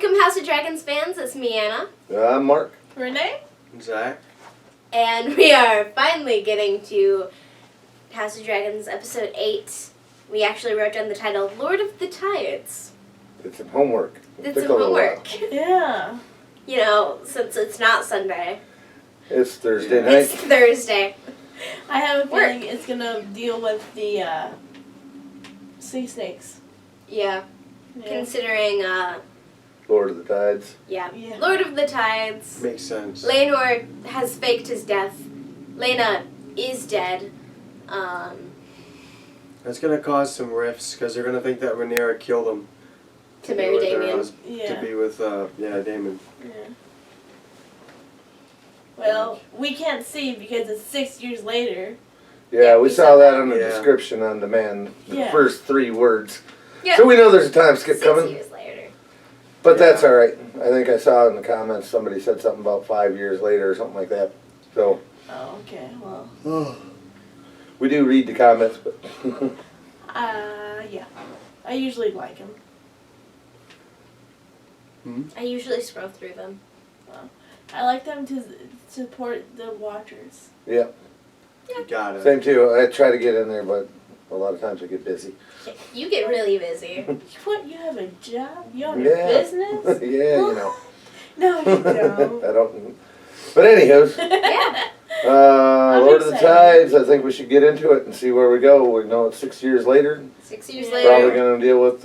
Welcome, House of Dragons fans. It's me, Anna. I'm Mark. Renee? Zach. And we are finally getting to House of Dragons episode 8. We actually wrote down the title, Lord of the Tides. Did some homework. Did some homework. Yeah. You know, since it's not Sunday. It's Thursday night. It's Thursday. I have a feeling it's going to deal with the sea snakes. Yeah. Considering, Lord of the Tides. yeah. Yeah. Lord of the Tides. Makes sense. Laenor has faked his death. Lena is dead. That's going to cause some rifts because they're going to think that Rhaenyra killed him. To marry be with her Damien. To be with, Damon. Yeah. Well, we can't see because it's 6 years later. Yeah, we saw that on the Yeah. description on demand. The Yeah. first 3 words. Yep. So we know there's a time skip 6 coming. years later. But that's Yeah. alright. I think I saw in the comments somebody said something about 5 years later or something like that. So Oh, okay. Well, we do read the comments, but yeah. I usually like them. I usually scroll through them. I like them to support the watchers. yeah. You got it. Same too. I try to get in there, but a lot of times I get busy. You get really busy. What? You have a job? You own a Yeah. business? Yeah, you know. No, you don't. I don't. But anywho's, Yeah. I'm Lord of the excited. Tides, I think we should get into it and see where we go. We know it's 6 years later. 6 years Yeah. later. Probably going to deal with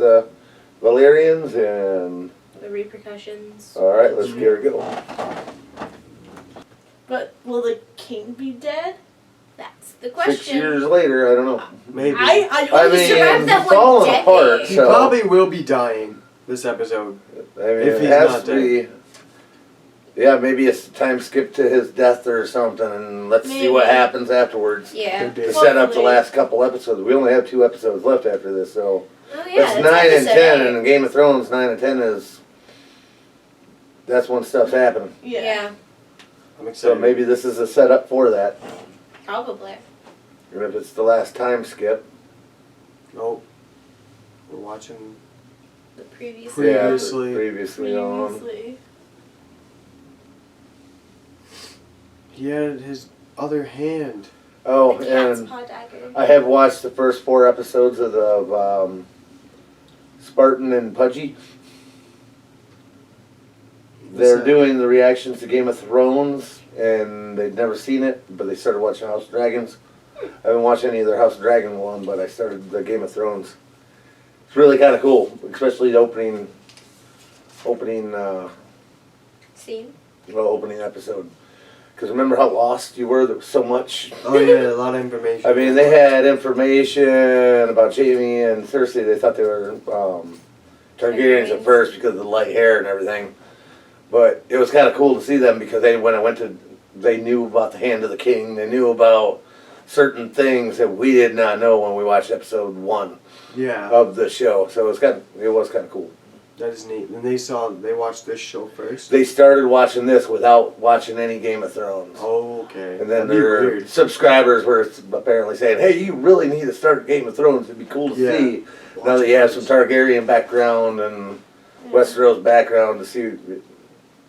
Valerians and... The repercussions. Alright, let's get her go. But will the king be dead? That's the question. 6 years later, I don't know. Maybe. I I hope mean, survived that he's one falling decade. apart, He so... probably will be dying this episode. I mean, if it he's has not to be... Yeah, maybe it's a time skip to his death or something, and let's see what Maybe. happens afterwards. Yeah. Could be. To set up the Hopefully. last couple episodes. We only have 2 episodes left after this, so... Oh, yeah. That's 9 and episode 10, 8. and in Game of Thrones, 9 and 10 is... That's when stuff's happening. Yeah. I'm excited. So maybe this is a setup for that. Probably. And if it's the last time skip... Nope. We're watching. The previous. Previously. Yeah, previously on. Previously. He had his other hand. Oh, The cat's and paw dagger. I have watched the first 4 episodes of the Spartan and Pudgy. They're that? doing the reactions to Game of Thrones, and they'd never seen it, but they started watching House of Dragons. I haven't watched any of their House of Dragon one, but I started the Game of Thrones. It's really kind of cool, especially the opening Scene. episode. Because remember how lost you were? There was so much. Oh yeah, a lot of information. I mean, they had information about Jaime and Cersei. They thought they were Targaryens at first because of the light hair and everything. But it was kind of cool to see them because they knew about the Hand of the King. They knew about certain things that we did not know when we watched episode 1 Yeah, of the show. So it was kind of cool. that is neat. And they watched this show first. They started watching this without watching any Game of Thrones. Oh, okay. And then That'd be their weird. subscribers were apparently saying, hey, you really need to start Game of Thrones. It'd be cool to Yeah. see. Now that you have some Targaryen background and Westeros background to see.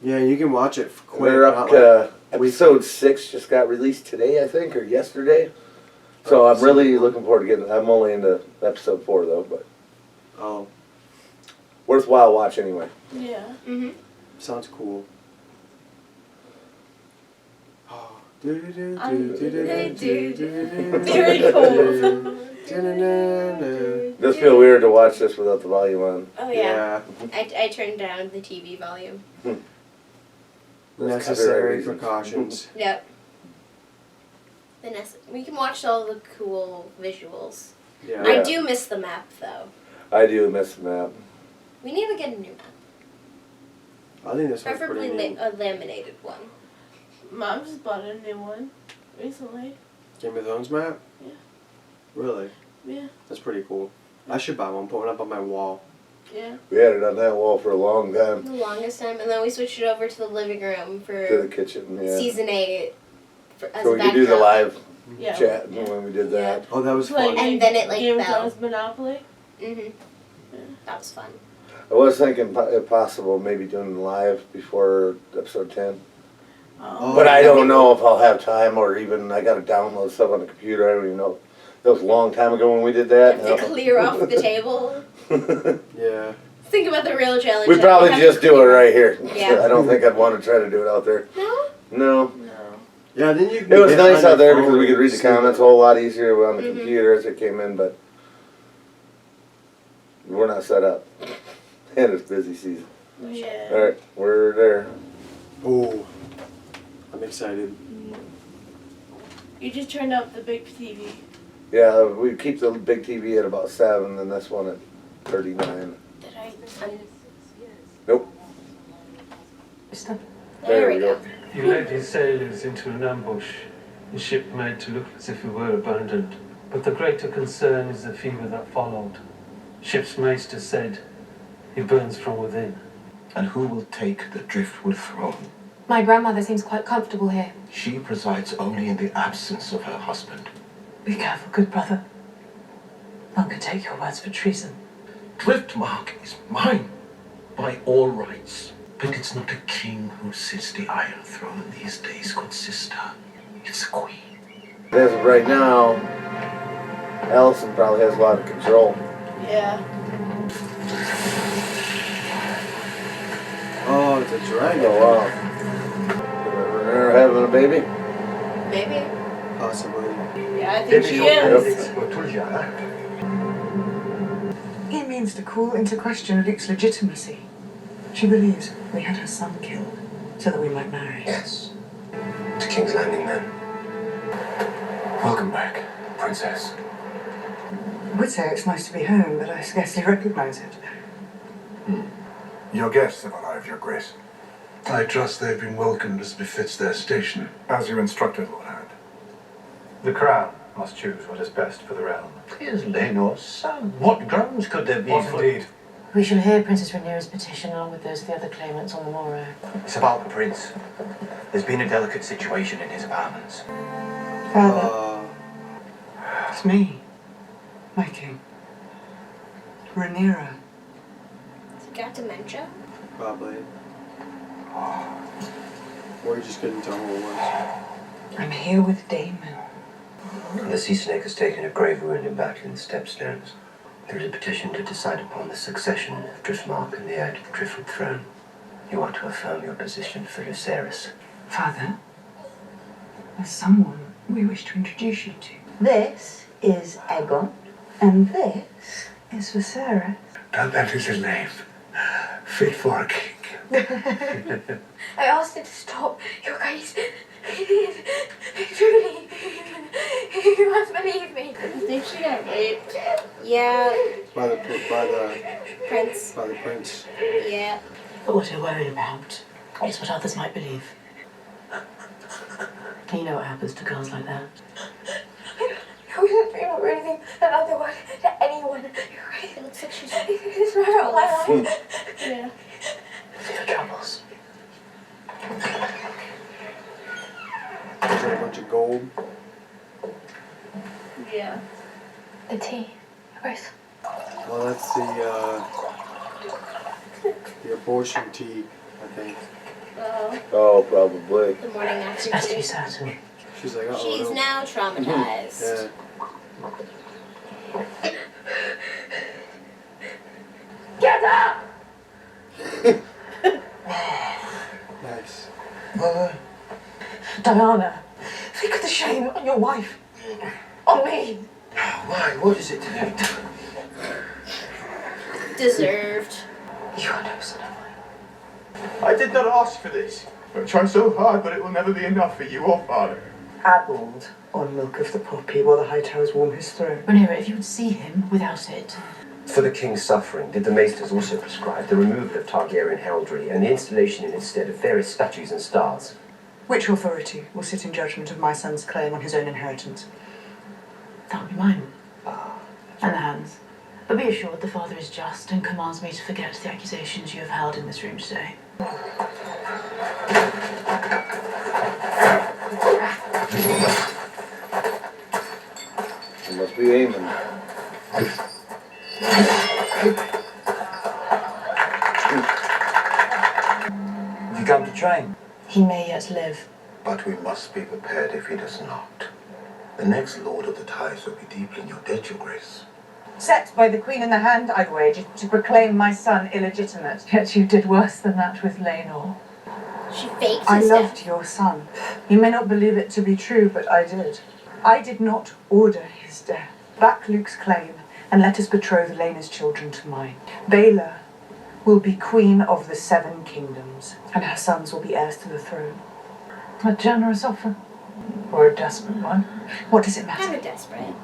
Yeah, you can watch it quick. They're up not to episode 6 just got released today, I think, or yesterday. So I'm really looking forward to getting. I'm only into episode 4 though, but Oh, worthwhile watch anyway. Yeah. Mm-hmm. sounds cool. Oh. Very cool. Just feel weird to watch this without the volume on. Oh, yeah. Yeah. I turned down the TV volume. That's Necessary copyright precautions. Yep. We can watch all the cool visuals. Yeah. I do miss the map, though. I do miss the map. We need to get a new map. I think this one's Preferably pretty neat. a laminated one. Mom just bought a new one recently. Game of Thrones map? Yeah. Really? Yeah. That's pretty cool. I should buy one, put one up on my wall. Yeah. We had it on that wall for a long time. The longest time, and then we switched it over to the living room To the for kitchen, yeah. season 8. As So a we could do the backdrop. live Yeah. chat when we did that. Oh, that was Like fun. And then it, like, Game of fell. Thrones Monopoly. Mhm. That was fun. I was thinking, if possible, maybe doing live before episode 10. Oh. But I don't know if I'll have time, or even I gotta download stuff on the computer. I don't even know. That was a long time ago when we did that. Have to clear off the table. Yeah. Think about the real challenge. We'd probably just do it right here. Yeah. I don't think I'd want to try to do it out there. No? No. No. Yeah, then you. It was nice out there because we could read the comments a whole lot easier on the computer as it came in, but we're not set up. And it's busy season. Yeah. Alright, we're there. Oh, I'm excited. You just turned up the big TV. Yeah, we keep the big TV at about 7, and this one at 39. Did I? Nope. There we go. You led your sailors into an ambush, the ship made to look as if it were abandoned. But the greater concern is the fever that followed. Ship's maester said, it burns from within. And who will take the driftwood throne? My grandmother seems quite comfortable here. She presides only in the absence of her husband. Be careful, good brother. None can take your words for treason. Driftmark is mine, by all rights. But it's not a king who sits the Iron Throne these days, good sister. It's a queen. As of right now, Allison probably has a lot of control. Yeah. Oh, it's a dragon. Oh, wow. They're having a baby? Maybe. Possibly. Yeah, I think she is. It means to call into question Luke's legitimacy. She believes we had her son killed so that we might marry. Yes. To King's Landing, then. Welcome back, Princess. I would say it's nice to be home, but I scarcely recognize it. Your guests have arrived, Your Grace. I trust they've been welcomed as befits their station. As you instructed, Lord Howard. The crown must choose what is best for the realm. Is Lenor's son? What grounds could there be What for... indeed? We shall hear Princess Rhaenyra's petition along with those of the other claimants on the morrow. It's about the prince. There's been a delicate situation in his apartments. Father, it's me, my king. Rhaenyra. Has he got dementia? Probably. Or you just couldn't tell who it was. I'm here with Damon. The sea snake has taken a grave wound in battle in the Stepstones. There is a petition to decide upon the succession of Driftmark and the heir to the Driftwood throne. You want to affirm your position for Lucerys. Father, there's someone we wish to introduce you to. This is Aegon. And this is Viserys. Now that is a name fit for a king. I asked her to stop. Your Grace, truly, you must believe me. I think she got raped. Yeah. By the Prince. prince. Yeah. But what you're worried about is what others might believe. You know what happens to girls like that. I wasn't dreaming of anything another one to anyone. Your Grace, It looks like she's it's my whole life. Yeah. For your troubles. Is there a bunch of gold? Yeah. The tea, Your Grace. Well, that's the abortion tea, I think. Oh, Oh, probably. the morning after Best to be tea. certain. She's like, uh-oh. She's no. now traumatized. Yeah. Get up! Nice. Diana, think of the shame on your wife. On me. Why? What is it to do? Deserved. You are no son of mine. I did not ask for this. I tried so hard, but it will never be enough for you or father. Addled on milk of the poppy while the high towers warm his throne. Rhaenyra, if you would see him without it. For the king's suffering, did the maesters also prescribe the removal of Targaryen heraldry and the installation in its stead of various statues and stars? Which authority will sit in judgment of my son's claim on his own inheritance? That would be mine. And the hands. But be assured the father is just and commands me to forget the accusations you have held in this room today. You must be aiming. time to train. He may yet live. But we must be prepared if he does not. The next Lord of the Tides will be deeply in your debt, Your Grace. Set by the Queen in the hand, I'd wager, to proclaim my son illegitimate. Yet you did worse than that with Laenor. She faked I his loved death. your son. You may not believe it to be true, but I did. I did not order his death. Back Luke's claim, and let us betroth Laena's children to mine. Baela will be Queen of the Seven Kingdoms, and her sons will be heirs to the throne. A generous offer, or a desperate one. What does it matter? Kind of desperate.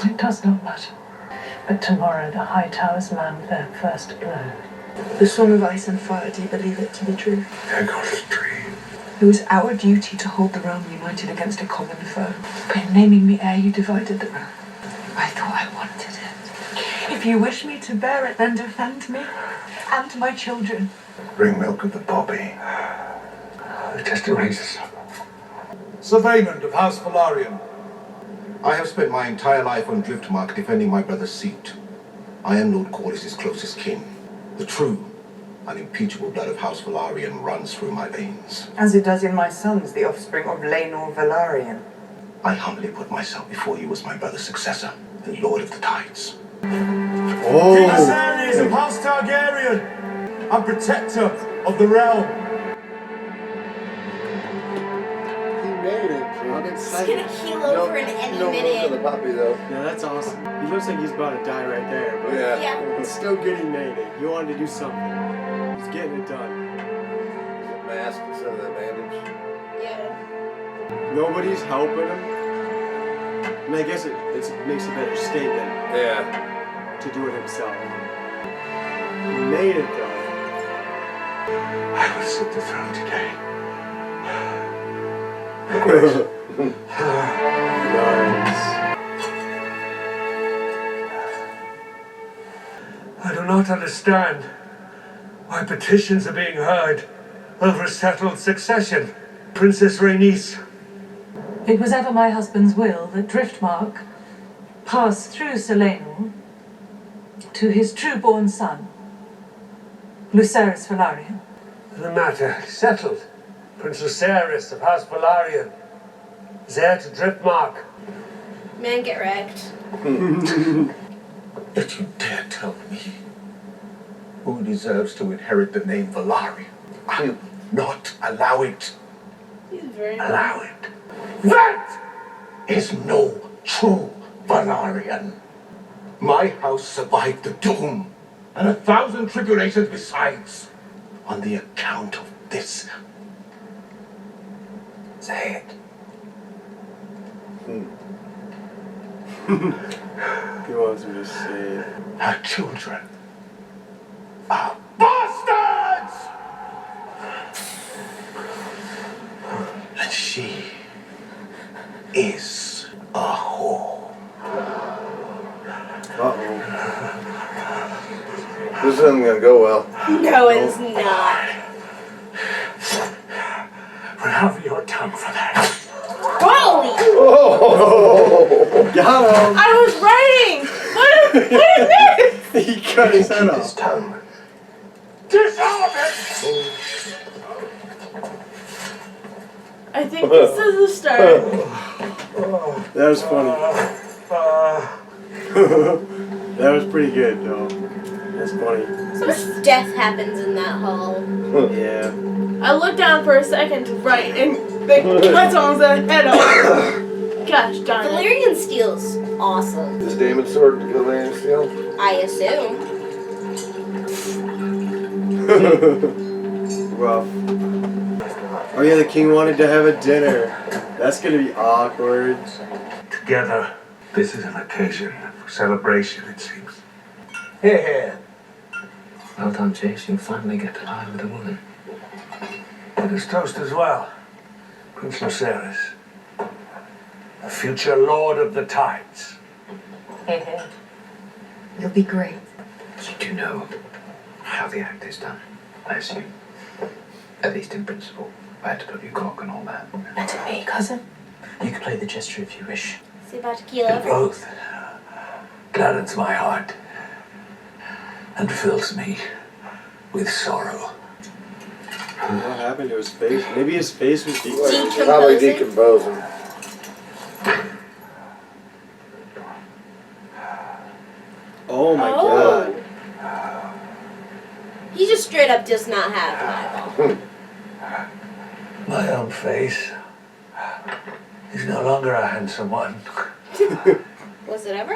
It does not matter. But tomorrow the High Towers land their first blow. The Song of Ice and Fire, do you believe it to be true? Aegon's dream. It was our duty to hold the realm united against a common foe. But in naming me heir, you divided the realm. I thought I wanted it. If you wish me to bear it, then defend me and my children. Bring milk of the poppy. Just to raise us up. Sir Vaymond of House Velaryon. I have spent my entire life on Driftmark defending my brother's seat. I am Lord Corlys' closest kin. The true, unimpeachable blood of House Velaryon runs through my veins. As it does in my sons, the offspring of Laenor Velaryon. I humbly put myself before you as my brother's successor, and Lord of the Tides. King Viserys of House Targaryen, and protector of the realm. He made it. I'm He's excited. gonna keel over in any No milk of the minute. puppy though. Yeah, that's awesome. He looks like he's about to die right there, but Yeah. Yeah. it's still good he made it. He wanted to do something. He's getting it done. Mask instead of the bandage. Yeah. Nobody's helping him. And I guess it makes a better statement Yeah. to do it himself. He made it though. I will sit the throne today. Nice. I do not understand why petitions are being heard over settled succession. Princess Rhaenys. It was ever my husband's will that Driftmark pass through Sir Laenor to his true-born son, Lucerys Velaryon. The matter settled. Prince Lucerys of House Velaryon is heir to Driftmark. Man, get wrecked. Yet you dare tell me who deserves to inherit the name Velaryon. I will not allow it. He's very Allow it. That is no true Velaryon. My house survived the doom and 1,000 tribulations besides on the account of this. Say it. He wants me to say it. Her children are bastards! And she is a whore. Uh-oh. This isn't gonna go well. No, it's not. Have your tongue for that. Holy! Oh! Got him! I was writing! What is this? He cut his head Keep off. his tongue. Disarm it! I think this is the start. That was funny. That was pretty good, though. That's funny. So much death happens in that hall. Yeah. I looked down for a second to write and they cut someone's head off. Gosh darn it. Valyrian steel's awesome. Is Damon's sword Valyrian steel? I assume. Rough. Oh yeah, the king wanted to have a dinner. That's gonna be awkward. Together, this is an occasion for celebration, it seems. Here, here. Well done, Jace. You finally get to lie with a woman. Let us toast as well. Prince Lucerys, the future Lord of the Tides. Hey, hey. You'll be great. You do know how the act is done, I assume. At least in principle. I had to put your cock and all that. Let it be, cousin. You can play the gesture if you wish. Is he about to keel An over? oath gladdens my heart and fills me with sorrow. What happened to his face? Maybe his face was decomposing. Probably decomposing. Oh my god. He just straight up does not have an eyeball. My own face is no longer a handsome one. Was it ever?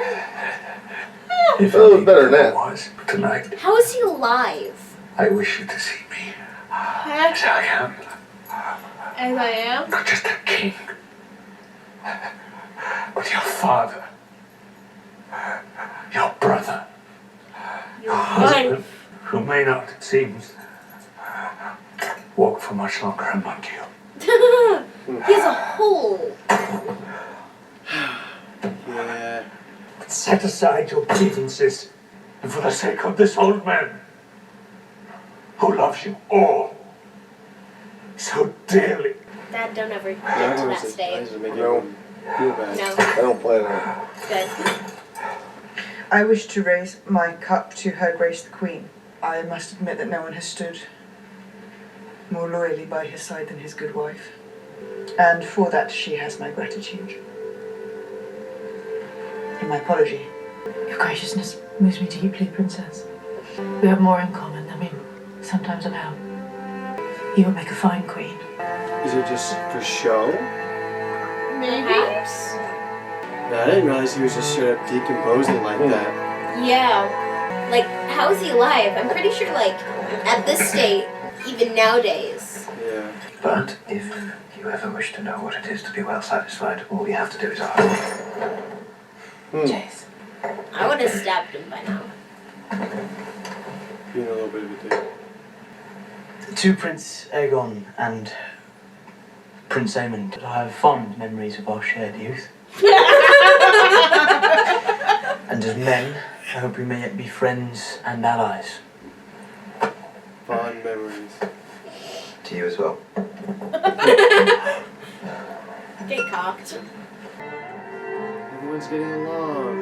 If It was better than that. was, but tonight, How is he alive? I wish you to see me as I am. As I am. Not just a king, but your father, your brother, your husband, who may not, it seems, walk for much longer among you. He has a hole. Yeah. But set aside your grievances, and for the sake of this old man, who loves you all so dearly. Dad, don't ever get That to was that it. state. That make No. him feel bad. No. I don't plan on it. Good. I wish to raise my cup to Her Grace the Queen. I must admit that no one has stood more loyally by his side than his good wife. And for that she has my gratitude. And my apology. Your graciousness moves me deeply, Princess. We have more in common than we sometimes allow. You would make a fine queen. Is it just for show? Maybe. Perhaps. I didn't realize he was just straight up decomposing like that. Yeah. Like, how is he alive? I'm pretty sure, like, at this state, even nowadays. Yeah. But if you ever wish to know what it is to be well satisfied, all you have to do is ask. Jeez. I would have stabbed him by now. Being a little bit of a dick. To Prince Aegon and Prince Aemond, I have fond memories of our shared youth. And as men, I hope we may yet be friends and allies. Fond memories. To you as well. Get cocked. Everyone's getting along.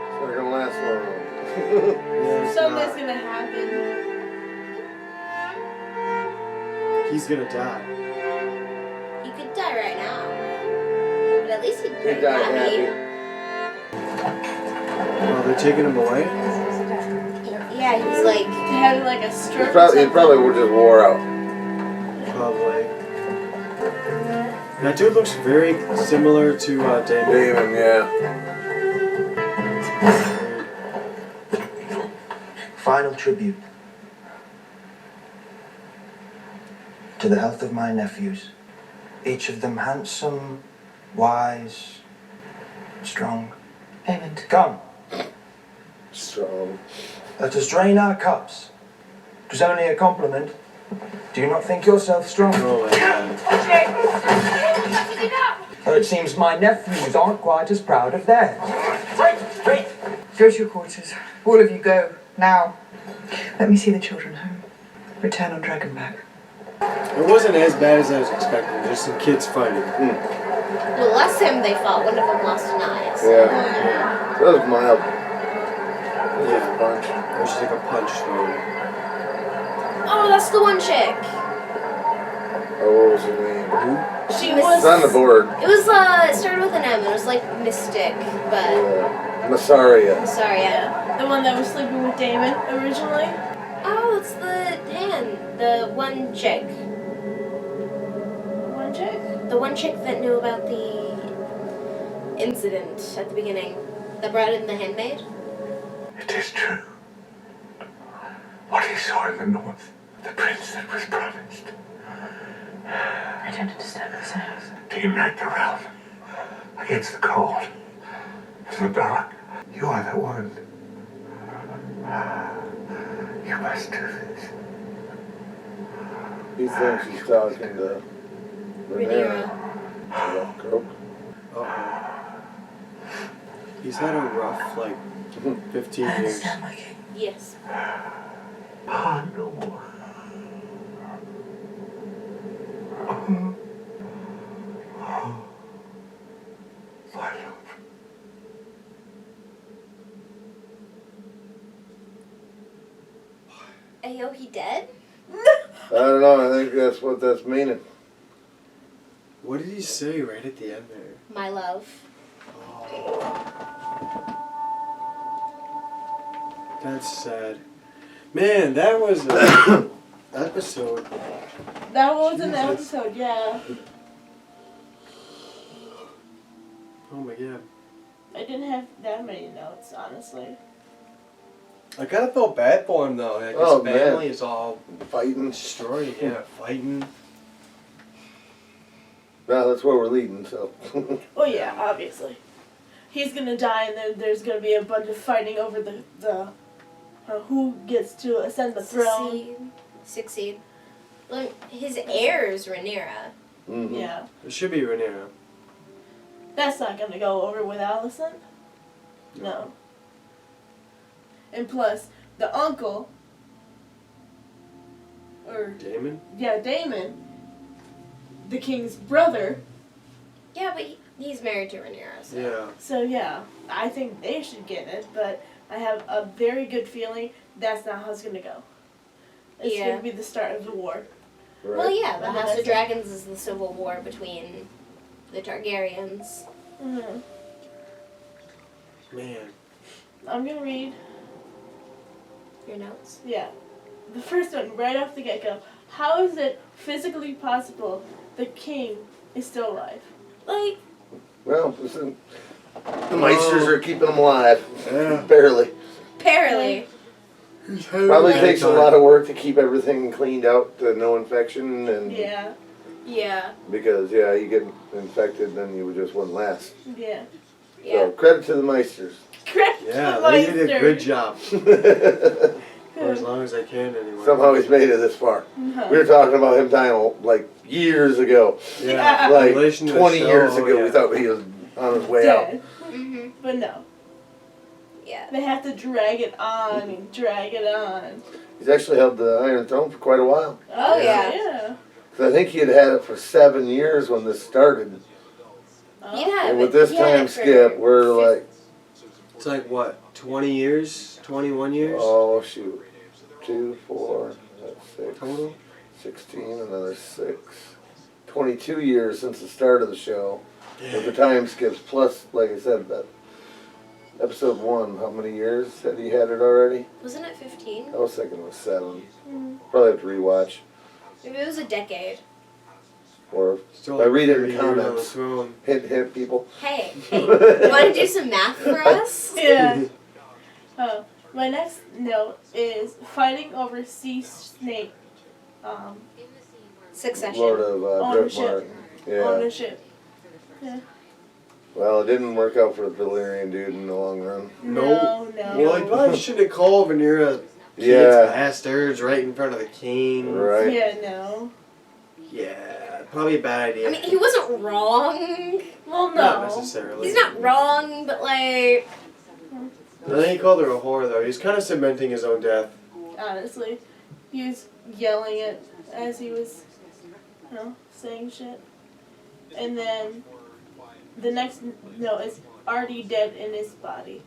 It's not gonna last long. Yeah, it's Something's not. gonna happen. He's gonna die. He could die right now. But at least he'd He be died happy. happy. Oh, they're taking him away? Yeah, he's like... He had like a stroke. He probably would just wore out. Probably. That dude looks very similar to Damon. Damon, yeah. Final tribute. To the health of my nephews. Each of them handsome, wise, strong. Aemond. Come, Strong. let us drain our cups. It was only a compliment. Do you not think yourself strong? Oh my god. Though it seems my nephews aren't quite as proud of theirs. Wait! Go to your quarters. All of you go. Now. Let me see the children home. Return on Dragonback. It wasn't as bad as I was expecting. There's some kids fighting. Well, last time they fought, one of them lost an eye. So. Yeah. That was mild. Yeah. Punch. It was just like a punch thrown. Oh, that's the one chick. Oh, what was her name? She was... It's on the board. It was, it started with an M. It was like Mystic, but... Massaria. Sorry, yeah. The one that was sleeping with Damon originally. Oh, it's the the one chick. One chick? The one chick that knew about the incident at the beginning. That brought in the handmaid. It is true. What he saw in the north, the prince that was promised. I don't understand what this is. To unite the realm against the cold and the dark. You are the one. You must do this. He thinks he's talking to Rhaenyra. Croak. Uh-oh. He's had a rough, like, 15 years. Understand, my king. Yes. Ah, no more. My love. Ayo, he dead? I that's what that's meaning. What did he say right at the end there? My love. That's sad. Man, that was an episode. That was an Jesus. episode, yeah. Oh my god. I didn't have that many notes, honestly. I kind of felt bad for him though. Like Oh, his family man. is all Fighting. destroyed. Yeah, fighting. No, that's where we're leading, so. Well, yeah, obviously. He's gonna die, and then there's gonna be a bunch of fighting over the who gets to ascend the throne. Succeed. Look, his heir is Rhaenyra. Mm-hmm. Yeah. It should be Rhaenyra. That's not gonna go over with Alicent. No. And plus, the uncle, or Daemon? yeah, Daemon, the king's brother. Yeah, but he's married to Rhaenyra. So. Yeah. So yeah, I think they should get it, but I have a very good feeling that's not how it's gonna go. It's Yeah. gonna be the start of the war. Right. Well, yeah, the And House that's of Dragons is the civil war between the Targaryens. Mm-hmm. Man. I'm gonna read. Your notes? Yeah. The first one, right off the get-go. How is it physically possible the king is still alive? Like, Well, listen, the Meisters are keeping him alive. Yeah. Barely. barely. Probably takes a lot of work to keep everything cleaned out, no infection, and Yeah. Yeah. because you get infected, then you just wouldn't last. Yeah. Yeah. So credit to the Meisters. Yeah, they did a good job. For as long as I can, anyway. Somehow he's made it this far. Uh-huh. We were talking about him dying like years ago. Yeah. Like In relation to the 20 show, years ago, yeah. we thought he was on his way out. Dead. Mm-hmm. But no. Yeah. They have to drag it on and drag it on. He's actually held the Iron Throne for quite a while. Oh, yeah. Yeah. 'Cause I think he had had it for 7 years when this started. Yeah, And with but this he had time it for skip, we're like, It's like, what, 20 years? 21 years? oh shoot, 2, 4, that's 6, Total? 16, another 6. 22 years since the start of the show. With the time skips, plus, like I said, that episode 1, how many years had he had it already? Wasn't it 15? I was thinking it was 7. Mm. Probably have to rewatch. Maybe it was a decade. Or Still I like read it 30 in years on the comments. throne. Hint, hint, people. Hey, you want to do some math for us? Yeah. My next note is fighting over sea snake Succession. Lord of ownership. Driftmark. Yeah. Ownership. Yeah. Well, it didn't work out for the Valyrian dude in the long run. No. Well, he probably shouldn't have called Rhaenyra kids Yeah. bastards right in front of the king. Right. Yeah, no. Yeah, probably a bad idea. I mean, he wasn't wrong. Well, no. Not necessarily. He's not wrong, but like, I think he called her a whore, though. He's kind of cementing his own death. Honestly. He was yelling it as he was, saying shit. And then the next note is already dead in his body.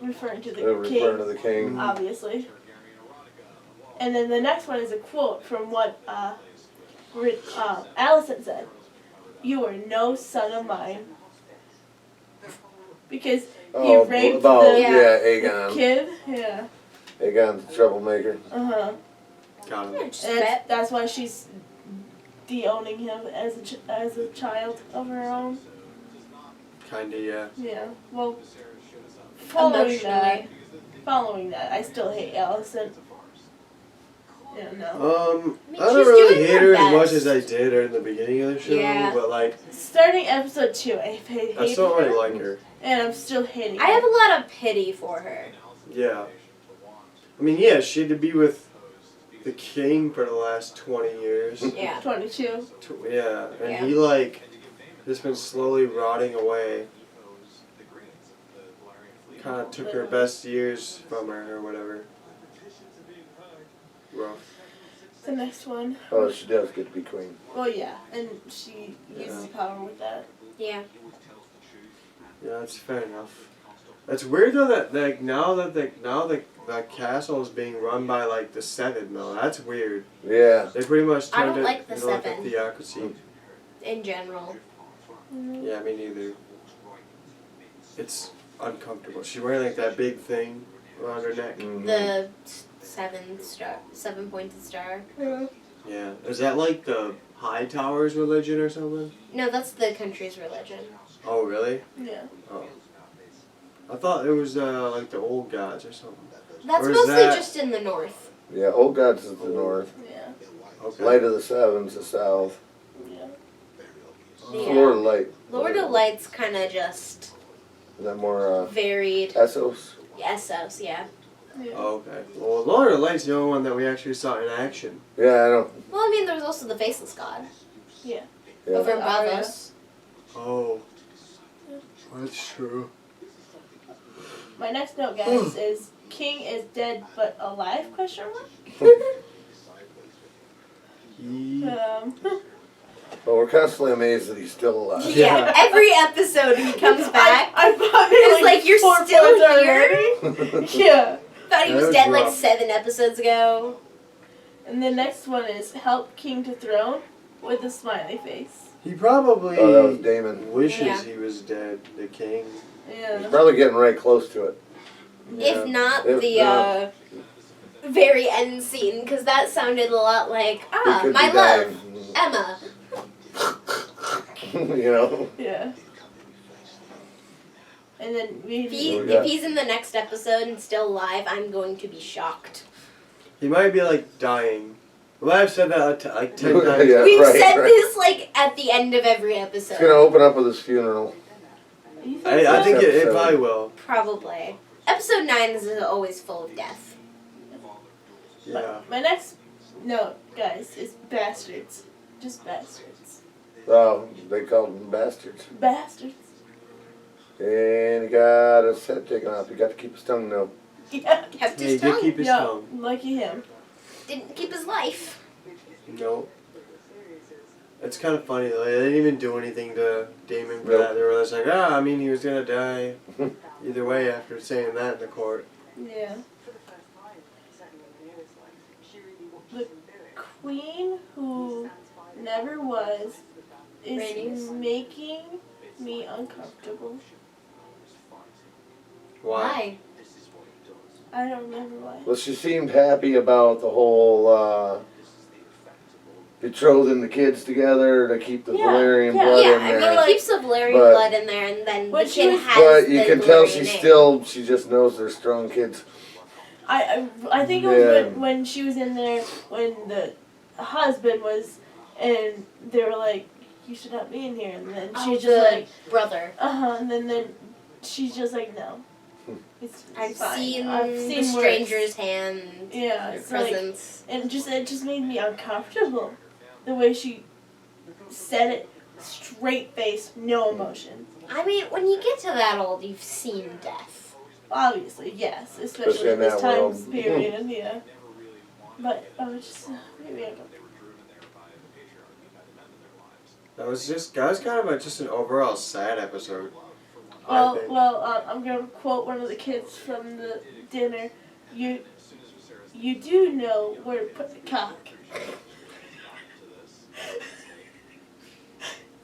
Referring to the king. Referring to the king. Obviously. And then the next one is a quote from what Alicent said. "You are no son of mine." Because he raped the Aegon. kid. Yeah. Aegon's a troublemaker. Uh-huh. Got him. And that's why she's de-owning him as a child of her own. Kinda, yeah. Yeah. Well, following Emotionally. that, I still hate Alicent. Yeah, no. I don't she's really doing hate her her as much best. as I did her in the beginning of the show, Yeah. but like, Starting episode 2, I hated I still don't her, really like her. and I'm still hating I her. have a lot of pity for her. Yeah. I mean, yeah, she had to be with the king for the last 20 years. Yeah. 22. Yeah, and Yeah. he, like, has been slowly rotting away. Kind of took her best years from her or whatever. Rough. The next one. Oh, she does get to be queen. Well, yeah, and she uses power with that. Yeah. Yeah, that's fair enough. That's weird though that like now that castle is being run by like the Seven though. That's weird. Yeah. They pretty much I turned don't it like the into like a Seven. theocracy. In general. Yeah, me neither. It's uncomfortable. She's wearing like that big thing around her neck. The 7-pointed star. Yeah. Is that like the High Tower's religion or something? No, that's the country's religion. Oh, really? Yeah. Oh. I thought it was like the old gods or something. That's Or is mostly that- just in the north. Yeah, Old Gods is the north. Yeah. Okay. Light of the Seven's the south. Yeah. Lord of Light. Lord of Light's kind of just Is that more varied. Essos? Essos, yeah. Oh, okay. Well, Lord of Light's the only one that we actually saw in action. Yeah, I know. Well, I mean, there's also the Faceless God. Yeah. Yeah. Over in Aria. Bravos. Oh. That's true. My next note, guys, is King is dead but alive? Question mark. But we're constantly amazed that he's still alive. Yeah, every episode he comes back. I thought It's like you're 4 still points here. already. Yeah. Thought he That was was dead like rough. 7 episodes ago. And the next one is help King to throne with a smiley face. He probably Oh, that was Damon. wishes Yeah. he was dead, the king. He's Yeah. probably getting right close to it. If not If the not- very end scene, because that sounded a lot like, He could my be love, dying. Emma. You know? Yeah. And then If, he, Yeah. if he's in the next episode and still alive, I'm going to be shocked. He might be like dying. Well, I've said that like 10 times. Yeah, We've right, said right. this like at the end of every episode. It's gonna open up with his funeral. You I think it Episode. probably will. Probably. Episode 9 is always full of death. Yeah. My next note, guys, is bastards. Just bastards. Oh, they called him bastards. Bastards. And he got his head taken off. He got to keep his tongue though. Yeah. Kept Yeah, he his did tongue. keep his Yeah, tongue. lucky him. Didn't keep his life. No. It's kind of funny though. They didn't even do anything to Damon for Nope. that. They were just like, I mean, he was gonna die either way after saying that in the court. Yeah. The queen who never was is Rhaenys? making me uncomfortable. Why? I don't remember why. Well, she seemed happy about the whole betrothing the kids together to keep the Yeah, Valerian yeah. blood Yeah, in I there. mean, it keeps the Valerian But- blood in there, and then But the she kid was- has But you the can tell Valerian she's name. she just knows they're strong kids. I think it was Yeah. when she was in there when the husband was, and they were like, "You should not be in here," and then she's the just like, brother. and then she's just like, "No, it's I've fine. seen I've the seen worse." stranger's hand. Yeah, Your it's like, presence. and it just made me uncomfortable, the way she said it, straight face, no emotion. I mean, when you get to that old, you've seen death. Obviously, yes, Especially especially in in this that time world. period, yeah. But just maybe I don't. That was kind of just an overall sad episode. I Well, think. I'm gonna quote one of the kids from the dinner. You do know where to put the cock.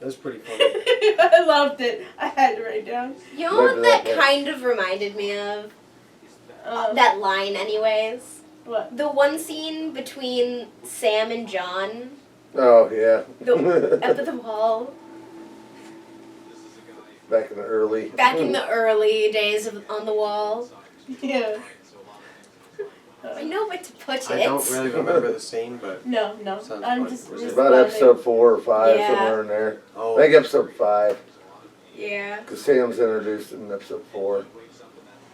That's pretty funny. I loved it. I had to write it down. You know Look what at that that. kind of reminded me of? Um, That line, anyways. What? The one scene between Sam and John, Oh yeah. up at the wall, Back in the early. back in the early days of On the Wall. Yeah. I know where to put it. I don't really remember the scene, but No. Sounds I'm fun. just. Was just About laughing. episode 4 or 5, Yeah. somewhere in there. oh, I think episode 5, Yeah. because Sam's introduced in episode 4.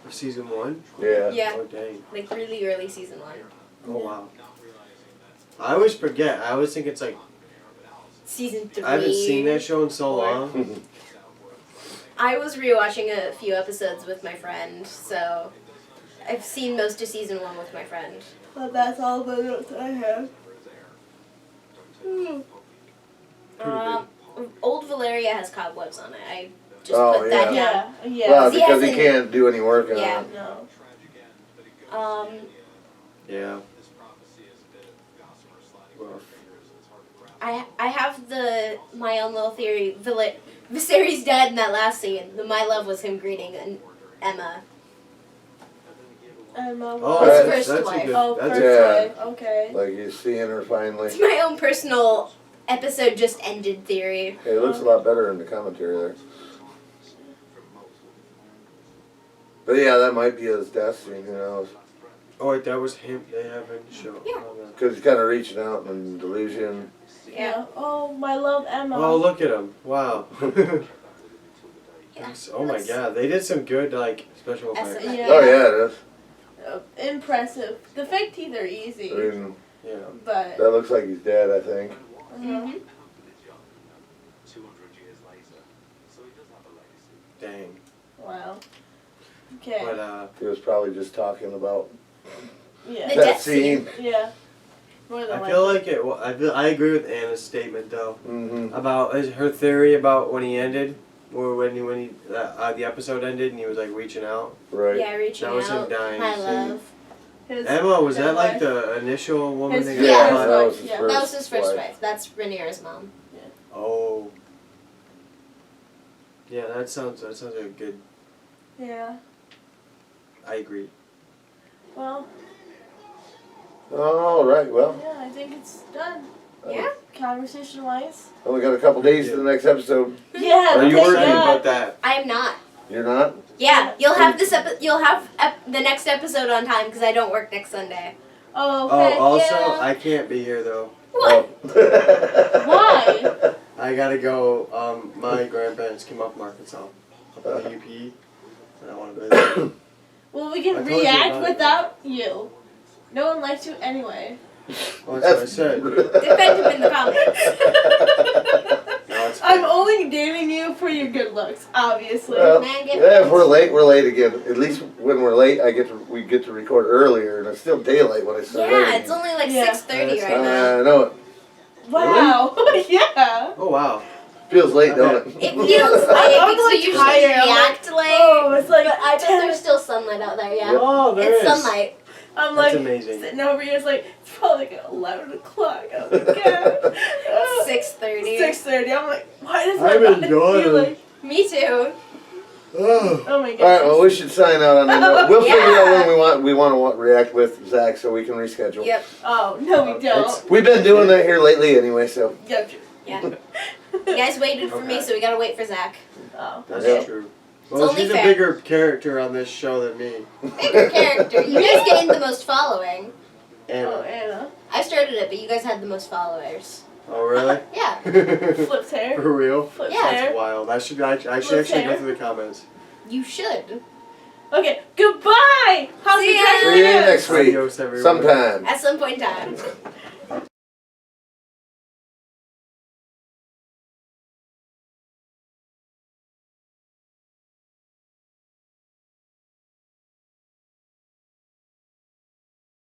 season 1. Yeah. Yeah. Oh dang. Like really early season 1. Oh wow. I always forget. I always think it's like Season 3. I haven't seen that show in so 4. long. I was rewatching a few episodes with my friend, so I've seen most of season 1 with my friend. But that's all the notes I have. Old Valeria has cobwebs on it. I just put that down. Yeah. Well, He because he hasn't- can't do any work on Yeah. it. No. Yeah. Rough. I have my own little theory. Viserys died in that last scene. My love was him greeting Emma. Emma. Oh, His that's first a wife. good. Oh, That's first a wife. Okay. Like he's seeing her finally. It's my own personal episode just ended theory. Hey, it looks a lot better in the commentary there. But yeah, that might be his death scene, who knows? Oh wait, that was him. They haven't shown. Yeah. Because he's kind of reaching out in delusion. Yeah. Oh, my love, Emma. Oh, look at him! Wow. Yeah. Oh my God, they did some good like special effects. Yeah. Oh yeah, it is. Impressive. The fake teeth are easy. I mean, Yeah. But. that looks like he's dead, I think. Mm-hmm. Dang. Wow. Okay. But He was probably just talking about Yeah. The that death scene. Yeah. More than I feel like it. I agree with Anna's statement though Mm-hmm. about her theory about when he ended, or when the episode ended and he was like reaching out. Right. Yeah, reaching That was him out. dying. My love. Emma, was his that like wife. the initial woman His that first got Yeah. caught? That was his Yeah. first That was his first wife. wife. That's Rhaenyra's mom. Oh. Yeah, that sounds like a good. Yeah. I agree. Well, All right, well, yeah, I think it's done. Yeah. Conversation wise. only got a couple days to the next episode. Yeah. Are you thank worried God. about that? I am not. You're not? Yeah, you'll have the next episode on time because I don't work next Sunday. Oh, Oh, heck also, yeah. I can't be here though. What? Why? I gotta go. My grandparents came up from Arkansas, up in the UP, and I want to visit. Well, we I can told you react about it. without you. No one likes you anyway. Well, that's what I said. Defend him in the comments. No, it's I'm only dating you for your good looks, obviously. Well, Man, get yeah, if we're late, we're late again. At least when we're late, we get to record earlier, and it's still daylight when I start. Yeah, it's only like Yeah. 6:30 right now. I know it. Wow. Yeah. Oh wow. Feels late, don't it? It feels like I'm so like usually tired. I'm react late. Oh, it's like But I bet there's still sunlight out there. Yeah, Oh, there it's is. sunlight. I'm That's like amazing. sitting over here. It's like it's probably like 11 o'clock. Oh my god. 6:30. 6:30. I'm like, why does I'm my body enjoying feel it. like? Me too. Oh. Oh my god. All right, well, we should sign out on that note. We'll Yeah. figure out when we want to react with Zach, so we can reschedule. Yep. Oh no, we don't. We've been doing that here lately, anyway. So. Yep. Yeah. You guys waited for me, so we gotta wait for Zach. Oh. That's Yeah. true. Well, only she's fair. a bigger character on this show than me. Bigger character. You guys gained the most following. Oh, Anna. Anna. I started it, but you guys had the most followers. Oh really? Yeah. Flips hair. For real? Flips Yeah. hair. That's wild. I should actually Flips go hair. through the comments. You should. Okay. Goodbye. How's See the ya. dragon See you news? next week. Adios, everyone. Sometime. At some point in time.